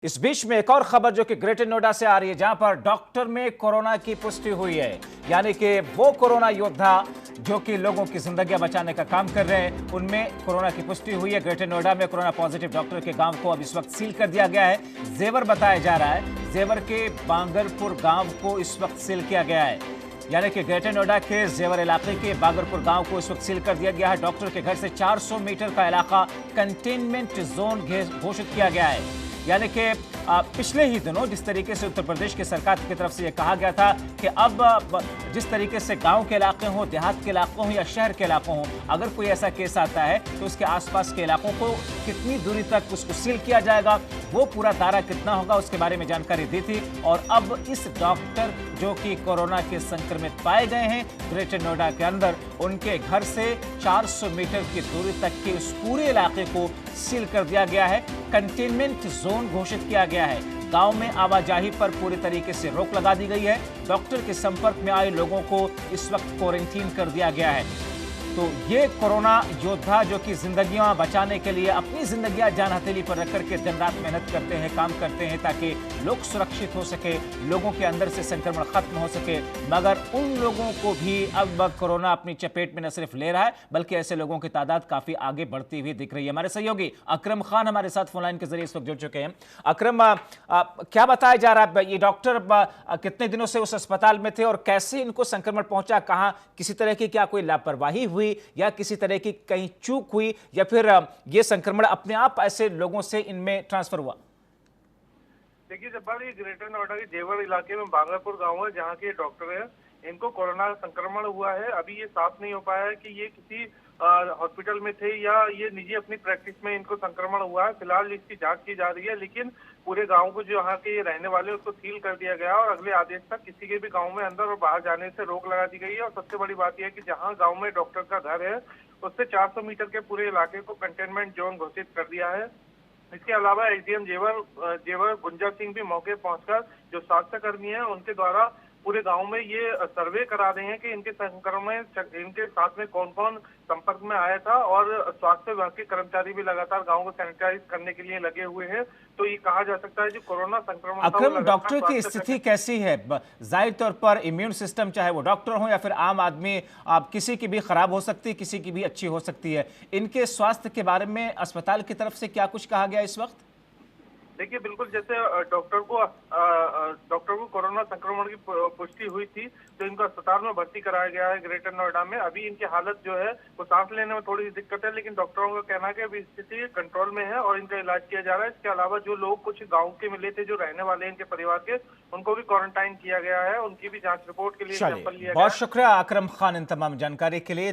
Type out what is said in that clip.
इस बीच में एक और खबर जो कि ग्रेटर नोएडा से आ रही है, जहां पर डॉक्टर में कोरोना की पुष्टि हुई है। यानी कि वो कोरोना योद्धा जो कि लोगों की जिंदगियां बचाने का काम कर रहे हैं, उनमें कोरोना की पुष्टि हुई है। ग्रेटर नोएडा में कोरोना पॉजिटिव डॉक्टर के गांव को अब इस वक्त सील कर दिया गया है। जेवर बताया जा रहा है, जेवर के बांगरपुर गांव को इस वक्त सील किया गया है। यानी कि ग्रेटर नोएडा के जेवर इलाके के बागरपुर गांव को इस वक्त सील कर दिया गया है। डॉक्टर के घर से 400 मीटर का इलाका कंटेनमेंट जोन घोषित किया गया है। यानी कि पिछले ही दिनों जिस तरीके से उत्तर प्रदेश की सरकार की तरफ से यह कहा गया था कि अब जिस तरीके से गांव के इलाके हों, देहात के इलाकों हों या शहर के इलाकों हों, अगर कोई ऐसा केस आता है तो उसके आसपास के इलाकों को कितनी दूरी तक उसको सील किया जाएगा, वो पूरा दायरा कितना होगा, उसके बारे में जानकारी दी थी। और अब इस डॉक्टर जो कि कोरोना के संक्रमित पाए गए हैं ग्रेटर नोएडा के अंदर, उनके घर से 400 मीटर की दूरी तक के उस पूरे इलाके को सील कर दिया गया है। कंटेनमेंट जोन घोषित किया गया है। गांव में आवाजाही पर पूरी तरीके से रोक लगा दी गई है। डॉक्टर के संपर्क में आए लोगों को इस वक्त क्वारंटीन कर दिया गया है। तो ये कोरोना योद्धा जो कि जिंदगियां बचाने के लिए अपनी जिंदगियां जान हथेली पर रख करके दिन रात मेहनत करते हैं, काम करते हैं ताकि लोग सुरक्षित हो सके, लोगों के अंदर से संक्रमण खत्म हो सके। मगर उन लोगों को भी अब कोरोना अपनी चपेट में न सिर्फ ले रहा है, बल्कि ऐसे लोगों की तादाद काफी आगे बढ़ती हुई दिख रही है। हमारे सहयोगी अकरम खान हमारे साथ फोन लाइन के जरिए इस वक्त जुड़ चुके हैं। अकरम, क्या बताया जा रहा है, ये डॉक्टर कितने दिनों से उस अस्पताल में थे और कैसे इनको संक्रमण पहुंचा? कहाँ किसी तरह की क्या कोई लापरवाही हुई या किसी तरह की कहीं चूक हुई, या फिर ये संक्रमण अपने आप ऐसे लोगों से इनमें ट्रांसफर हुआ? देखिए, जब बात ये ग्रेटर नोएडा के जेवर इलाके में बांगरपुर गांव है, जहां के डॉक्टर हैं, इनको कोरोना संक्रमण हुआ है। अभी ये साफ नहीं हो पाया है कि ये किसी हॉस्पिटल में थे या ये निजी अपनी प्रैक्टिस में इनको संक्रमण हुआ है। फिलहाल इसकी जांच की जा रही है, लेकिन पूरे गांव को जो यहाँ के रहने वाले उसको सील कर दिया गया और अगले आदेश तक किसी के भी गांव में अंदर और बाहर जाने से रोक लगा दी गई है। और सबसे बड़ी बात यह है कि जहाँ गाँव में डॉक्टर का घर है, उससे 400 मीटर के पूरे इलाके को कंटेनमेंट जोन घोषित कर दिया है। इसके अलावा एसडीएम जेवर गुंजा सिंह भी मौके पहुंचकर जो स्वास्थ्य कर्मी हैं उनके द्वारा पूरे गांव में ये सर्वे करा रहे हैं कि इनके संक्रमण इनके साथ में कौन कौन संपर्क में आया था। और स्वास्थ्य विभाग के कर्मचारी भी लगातार गांव को सैनिटाइज करने के लिए लगे हुए हैं। तो ये कहा जा सकता है जो कोरोना संक्रमण अकरम, डॉक्टर की स्थिति कैसी है? जाहिर तौर पर इम्यून सिस्टम, चाहे वो डॉक्टर हो या फिर आम आदमी, आप किसी की भी खराब हो सकती है, किसी की भी अच्छी हो सकती है। इनके स्वास्थ्य के बारे में अस्पताल की तरफ से क्या कुछ कहा गया इस वक्त? देखिए, बिल्कुल जैसे डॉक्टर को कोरोना संक्रमण की पुष्टि हुई थी तो इनको अस्पताल में भर्ती कराया गया है ग्रेटर नोएडा में। अभी इनकी हालत जो है वो सांस लेने में थोड़ी सी दिक्कत है, लेकिन डॉक्टरों का कहना है कि अभी स्थिति कंट्रोल में है और इनका इलाज किया जा रहा है। इसके अलावा जो लोग कुछ गाँव के मिले थे, जो रहने वाले इनके परिवार के, उनको भी क्वारंटाइन किया गया है। उनकी भी जाँच रिपोर्ट के लिए सैंपल लिया गया है। बहुत शुक्रिया अकरम खान इन तमाम जानकारी के लिए।